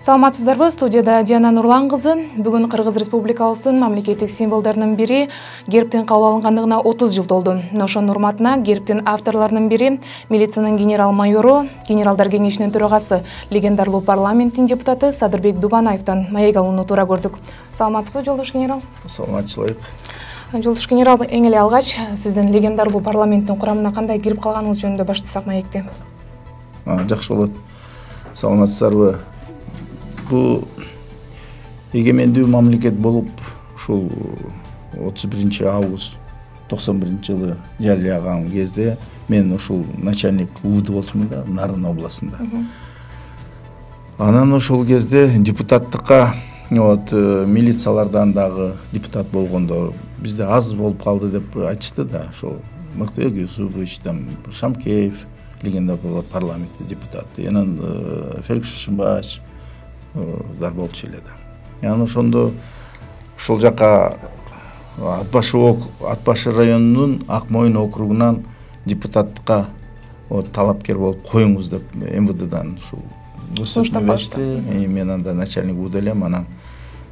Саламатсыздарбы, студияда Диана Нурлан кызы. Бүгүн Кыргыз Республикабыздын мамлекеттик символдорунун бири гербтин кабыл алынгандыгына 30 жыл толду. Ошонун урматына гербтин авторлорунун бири милициянын генерал-майору, генералдар кеңешинин төрагасы, легендарлуу парламенттин депутаты Садырбек Дубанаевден маек алууну туура көрдүк. Саламатсызбы, жолдош генерал? Саламатчылык. Жолдош генерал, эң эле алгач сиздин легендарлуу парламенттин курамына кандай кирип калганыңыз жөнүндө баштасак маекти. Жакшы болот. Саламатсыздарбы. Бу эгемендүү мамлекет болуп, ушул 31 август 91 жылы жарыяган кезде мен ушул начальник УВД болчумун да, Нарын областында. Анан ошол кезде депутаттыкка милициялардан дагы депутат болгондор бизде аз болуп калды деп айтышты да. Ошол Мыктыбек Юсупович, Шамкеев, легендарный парламенттин депутаты, анан Феликс Шишимбаевич болчу эле да. Анан ошондо ушул жака Атбашы районунун Акмойын округунан депутаттыкка талапкер болуп коюңуз деп МВДдан ушул көрсөтмө беришти. Мен анда начальник УВД элем, анан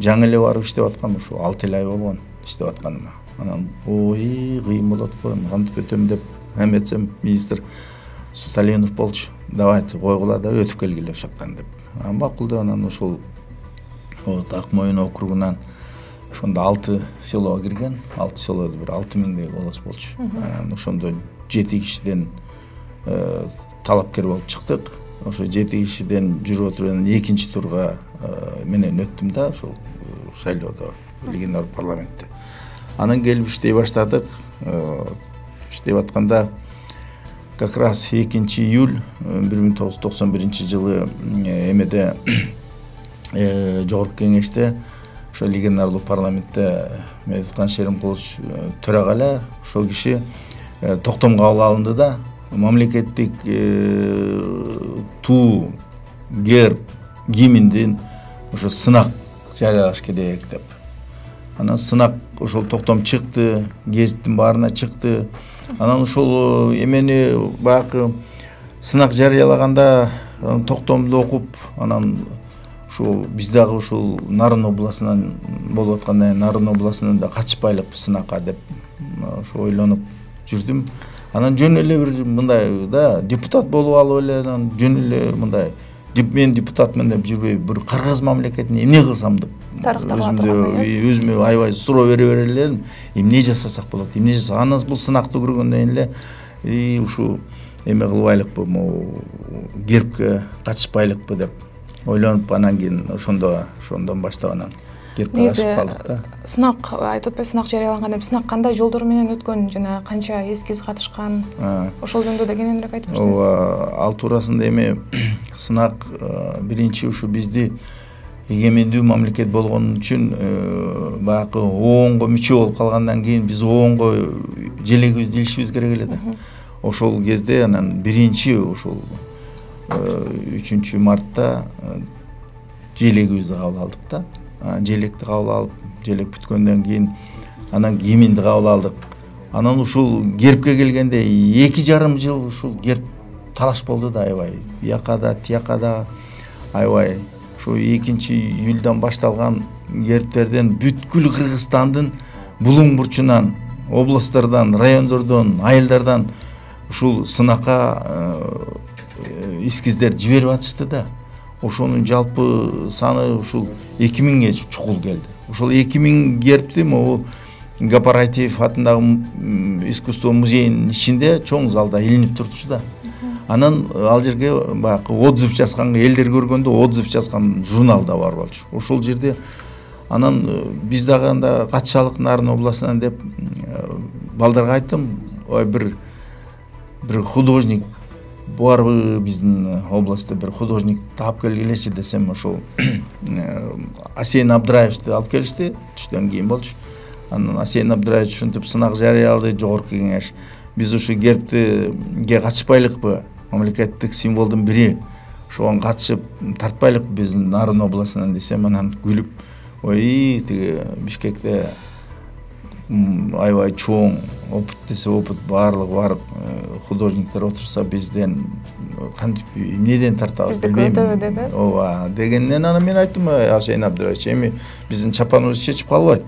жаңы эле барып иштеп аткам, ушул 6 ай болгон иштеп атканыма. Анан кыйын болот го, кантип өтөм деп эметсем, министр Суталенов болчу. Давайте койгула да өтүп келгиле ошоктан деп. Макул деп анан ошол Акмойын округунан ошондо 6 село кирген. 6 селодо бир 6000 голос болчу. Анан ошондо 7 кишиден талапкер болуп чыктык. Ошо 7 кишиден жүрүп отуруп анан экинчи турга менен өттүм да, ошол шайлоодо, легендар парламентте. Анан келип иштей баштадык. Иштеп атканда как раз 2 июль 1991 жылы эмеде жогорку кеңеште ошо легендарлуу парламентте Медеткан Шеримкулович төрага эле, ошол киши токтом кабыл алынды да, мамлекеттик туу, герб, гимндин ошо сынак жарыялаш керек деп. Анан сынак ошол токтом чыкты, гезиттин баарына чыкты. Анан ошол эмени баягы сынак жарыялаганда токтомду окуп, анан ушул биз дагы ушул Нарын областынан болуп атканда Нарын областынан да катышпайлык сынакка деп ошо ойлонуп жүрдүм. Анан жөн эле бир мындай да депутат болуп алып эле, анан жөн эле мындай мен депутатмын деп жүрбөй, бир Кыргыз мамлекетине эмне кылсам деп өзүмө аябай суроо бере элем, эмне жасасак болот, эмне жасасак. Анан бул сынакты көргөндөн эле ушу эме кылбайлыкпы, гербке катышпайлыкпы деп ойлонуп, анан кийин ошондон баштап анан гербке катышып калдык да. Сынак айтып атпайсыз, сынак жарыяланган деп, сынак кандай жолдор менен өткөн, жана канча эскиз катышкан, ошол жөнүндө да кененирээк айтып берсеңиз. Ал туурасында эми сынак биринчи ушу бизди эгемендүү мамлекет болгон үчүн баягы ООНго мүчө болуп калгандан кийин биз ООНго желегибизди илишибиз керек эле да. Ошол кезде анан биринчи ошол 3 мартта желегибизди кабыл алдык да. Желекти кабыл алып, желек бүткөндөн кийин анан гимнди кабыл алдык. Анан ушул гербке келгенде 2,5 жыл ушул герб талаш болду да, аябай. Бияка да, тияка да аябай. Ошо 2 июльдан башталган гербтерден бүткүл Кыргызстандын булуң бурчунан, областтардан, райондордон, айылдардан ушул сынакка эскиздер жиберип атышты да. Ошонун жалпы саны ушул 2000ге чукул келди. Ошол 2000 гербти могу Гапарайтиев атындагы искусство музейинин ичинде чоң залда илинип турчу да. Анан ал жерге баягы отзыв жазганга, элдер көргөндө отзыв жазган журнал да бар болчу. Ошол жерде анан биз дагы анда катышалык Нарын областынан деп балдарга айттым, ой бир художник барбы биздин областта, бир художник таап келгилечи десем, ошол Асейин Абдыраевди алып келишти, түштөн кийин болчу. Анан Асейин Абдыраевич ушинтип сынак жарыялады жогорку кеңеш. Биз ушу гербтиге катышпайлыкпы, мамлекеттик символдун бири, ошого катышып тартпайлык биздин Нарын областынан десем, анан күлүп, ой тиги Бишкекте аябай чоң опыт десе опыт барлыгы барып художниктер отурса бизден кантип эмнеден тартабыз билбейм. Биздики өтөбү деп. Ооба дегенден анан мен айттым, Асен Абдыраевич, эми биздин чапаныбыз чечип калбайт.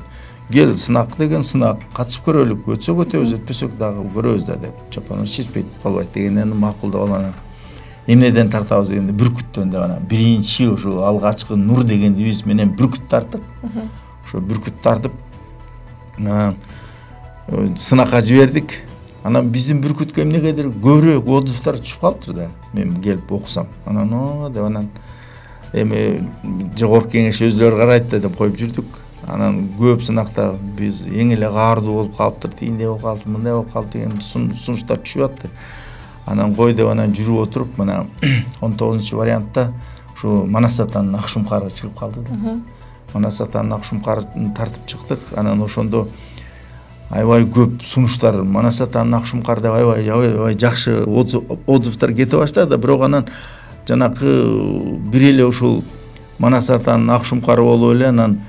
Кел, сынак деген сынак, катышып көрөлүк, өтсөк өтөбүз, өтпөсөк дагы көрөбүз да деп. Чапаныбыз чечпейт калбайт дегенден макулдап алып эмнеден тартабыз дегенде бүркүттөн деп анан биринчи ошо алгачкы нур деген биз менен бүркүт тарттык. Ошо бүркүт тартып сынакка жибердик. Анан биздин бүркүткө эмнегедир көбүрөөк отзывдар түшүп калыптыр да. Мен келип окусам. Анан деп анан эми жогорку кеңеш өзүлөрү карайт да деп коюп жүрдүк. Анан көп сынакта биз эң эле каардуу болуп калыптыр, тигиндей болуп калыптыр, мындай болуп калды деген сунуштар түшүп атты. Анан кой деп анан жүрүп отуруп, мына 19-вариантта ушу Манас атанын Акшумкары чыгып калды да. Манас атанын Акшумкарын тартып чыктык. Анан ошондо аябай көп сунуштар, Манас атанын Акшумкары деп аябай жакшы отзывдар кете баштады, бирок анан жанакы бир эле ушул Манас атанын Акшумкары болуп эле анан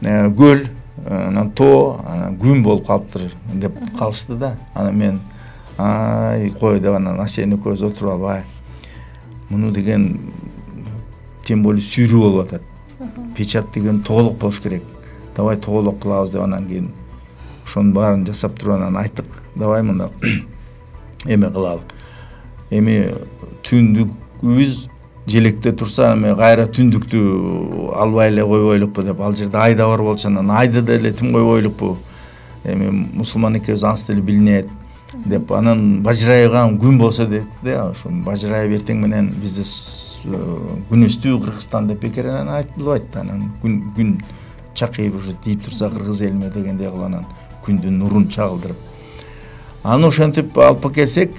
көл, анан тоо, анан күн болуп калыптыр деп калышты да. Анан мен кой деп анан Асен экөөбүз отуруп алып, муну деген тем более сүйрүү болуп атат. Печат деген тоголок болуш керек. Давай тоголок кылабыз деп анан кийин ошонун баарын жасап туруп анан айттык. Давай мында эме кылалы. Эми түндүкүбүз желекте турса, эми кайра түндүктү албай эле койбойлукпу деп, ал жерде айда бар болчу, анан айды деле тим койбойлукпу. Эми мусулман экөөбүз анс деле билинет деп, анан бажырайган күн болсо дедик да, ошо бажырайып эртең менен бизде күнүстүү Кыргызстан деп бекер анан айтылбайт да, анан күн чакыйып уже тийип турса кыргыз элиме дегендей кылып анан күндүн нурун чагылдырып. Аны ошентип алып келсек,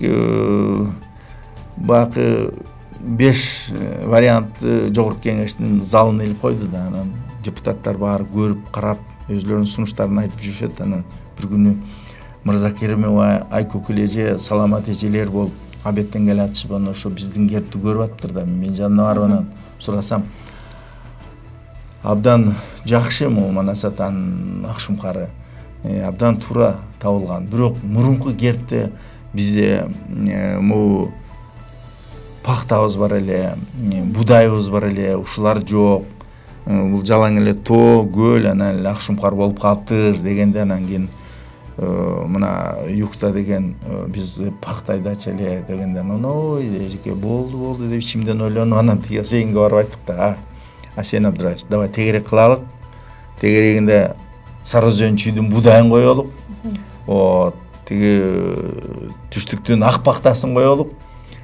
баягы 5 вариантты жогорку кеңештин залына илип койду да, анан депутаттар баары көрүп, карап, өзлөрүнүн сунуштарын айтып жүрүшөт. Анан бир күнү Мырзакеримова Айкөкүл эже, Саламат эжелер болуп абеттен келатышып, анан ошо биздин гербти көрүп аттыр да. Мен жанына барып анан сурасам, абдан жакшы могу Манас атанын Акшумкары, абдан туура табылган. Бирок мурунку гербте бизде могу пахтабыз бар эле, будайыбыз бар эле, ушулар жок. Бул жалаң эле тоо, көл, анан эле Акшумкар болуп калыптыр дегенде, анан кийин мына юкта деген биз пахтайдачы эле дегенде, ой эжеке болду деп ичимден ойлонуп, анан тиги Асенге барып айттык да, Асен Абдыраевич, давай тегерек кылалык. Тегерегинде Сары Өзөн чүйдүн будайын коелук. Тиги түштүктүн ак пахтасын коелук.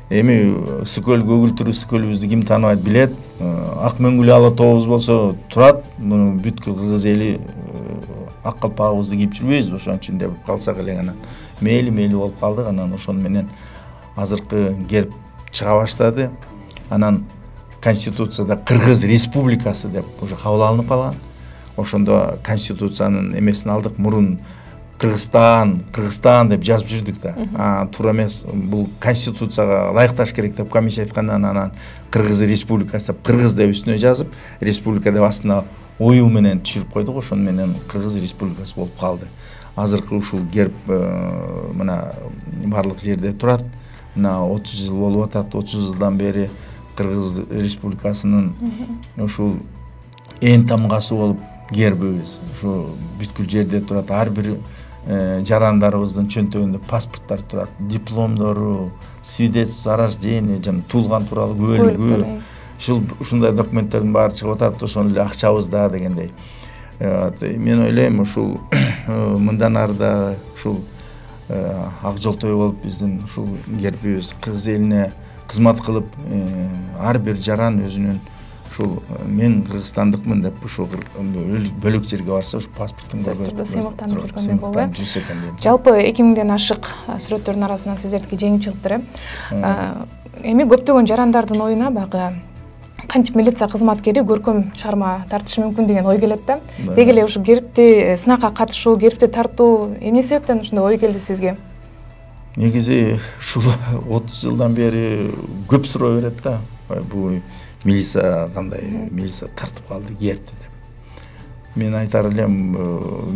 Эми Сыкөл көгүлтүрүү Сыкөлүбүздү ким тааныбайт билет. Ак мөңгүлү ала тообуз болсо турат. Муну бүткүл кыргыз эли ак калпагыбызды кийип жүрбөйбүз, ошон үчүн деп калсак эле анан мейли болуп калдык. Анан ошону менен азыркы герб чыга баштады. Анан Конституцияда Кыргыз Республикасы деп уже кабыл алынып калган. Ошондо Конституциянын эмесин алдык. Мурун Кыргызстан деп жазып жүрдүк да. Туура эмес, бул Конституцияга ылайыкташ керек деп комиссия айткандан анан Кыргыз Республикасы деп Кыргыз деп үстүнө жазып, Республика деп астына ою менен түшүрүп койдук. Ошону менен Кыргыз Республикасы болуп калды. Азыркы ушул герб мына барлык жерде турат. Мына 30 жыл болуп атат. 30 жылдан бери Кыргыз Республикасынын ушул эң тамгасы болуп гербибиз ушу бүткүл жерде турат. Ар бир жарандарыбыздын чөнтөгүндө паспорттор турат, дипломдору, свидетельство о рождении, жана туулган тууралуу куөлүгү. Ушундай документтердин баары чыгып атат, ошону эле акчабызда дегендей. Мен ойлойм, ушул мындан арыда ушул ак жолтой болуп биздин ушул гербибиз кыргыз элине кызмат кылып, ар бир жаран өзүнүн ушул мен кыргызстандыкмын деп ушул бөлөк жерге барса ушу паспорттун көрсөтүп сыймыктанып жүргөндөй болду. Жалпы 2000ден ашык сүрөттөрдүн арасынан сиздердики жеңип чыгыптыр. Эми көптөгөн жарандардын оюна баягы кантип милиция кызматкери көркөм чыгарма тартышы мүмкүн деген ой келет да. Деги эле ушу гербти сынакка катышуу, гербти тартуу эмне себептен ушундай ой келди сизге? Негизи ушул 30 жылдан бери көп суроо берет да. Бул милиция кандай, милиция тартып калды гербти деп. Мен айтар элем,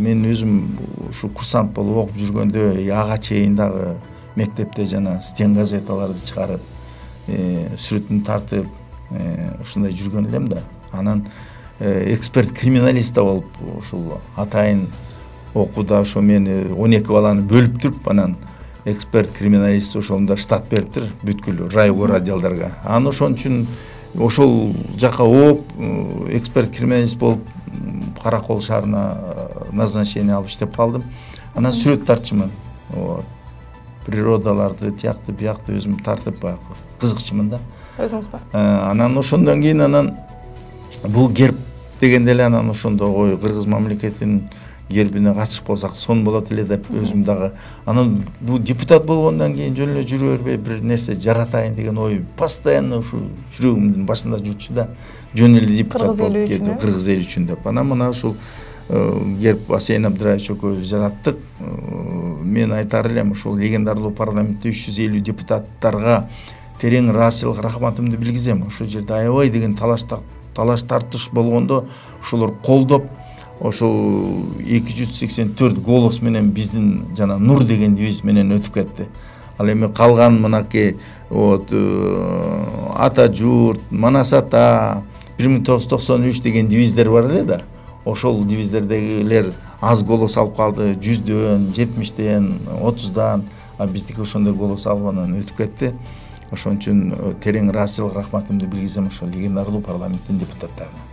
мен өзүм ушу курсант болуп окуп жүргөндө ага чейин дагы мектепте жана стен газеталарды чыгарып, сүрөтүн тартып ушундай жүргөн элем да. Анан эксперт криминалист да болуп ушул атайын окууда ошо мени 12 баланы бөлүп туруп, анан эксперт криминалист ошондо штат бериптир бүткүл райгор отделдарга. Аны ошон үчүн ошол жака ооп эксперт криминалист болуп Каракол шаарына назначение алып иштеп калдым. Анан сүрөт тартчумун. Природаларды тиякты биякты өзүм тартып кызыкчумун да. Өзүңүз бар. Анан ошондон кийин анан бул герб дегенде эле анан ошондо ой кыргыз мамлекетинин гербине катышып калсак сон болот эле деп өзүм дагы анан бул депутат болгондон кийин жөн эле жүрө бербей бир нерсе жаратайын деген ой постоянно ушу жүрөгүмдүн башында жүрчү да. Жөн эле депутат болуп кетип кыргыз эли үчүн деп. Анан мына ушул герб Асейин Абдыраевич экөөбүз жараттык. Мен айтар элем ушул легендарлуу парламентте 350 депутаттарга терең ыраазычылык рахматымды билгизем. Ошол жерде аябай деген талаш тартыш болгондо ошолор колдоп, ошол 284 голос менен биздин жана Нур деген девиз менен өтүп кетти. Ал эми калган мынакей ата журт, Манас ата, 1993 деген девиздер бар эле да. Ошол девиздердегилер аз голос алып калды, 100дөн, 70ден, 30дан, а биздики ошондой голос алгандан өтүп кетти. Ошон үчүн терең ыраазычылык рахматымды билгизем ошол легендарлуу парламенттин депутаттарына.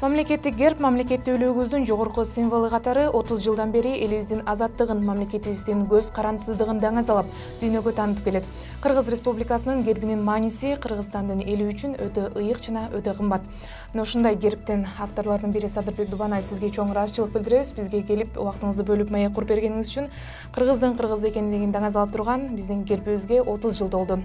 Мамлекеттик герб мамлекеттүүлүгүбүздүн жогорку символу катары 30 жылдан бери элибиздин азаттыгын, мамлекетибиздин көз карандысыздыгын даңазалап, дүйнөгө таанытып келет. Кыргыз Республикасынын гербинин мааниси Кыргызстандын эли үчүн өтө ыйык жана өтө кымбат. Мына ушундай гербтен авторлордун бири Садырбек Дубанаев сизге чоң ыраазычылык билдиребиз. Бизге келип убактыңызды бөлүп маек куруп бергениңиз үчүн. Кыргыздын кыргыз экендигин даңазалап турган биздин гербибизге 30 жыл толду.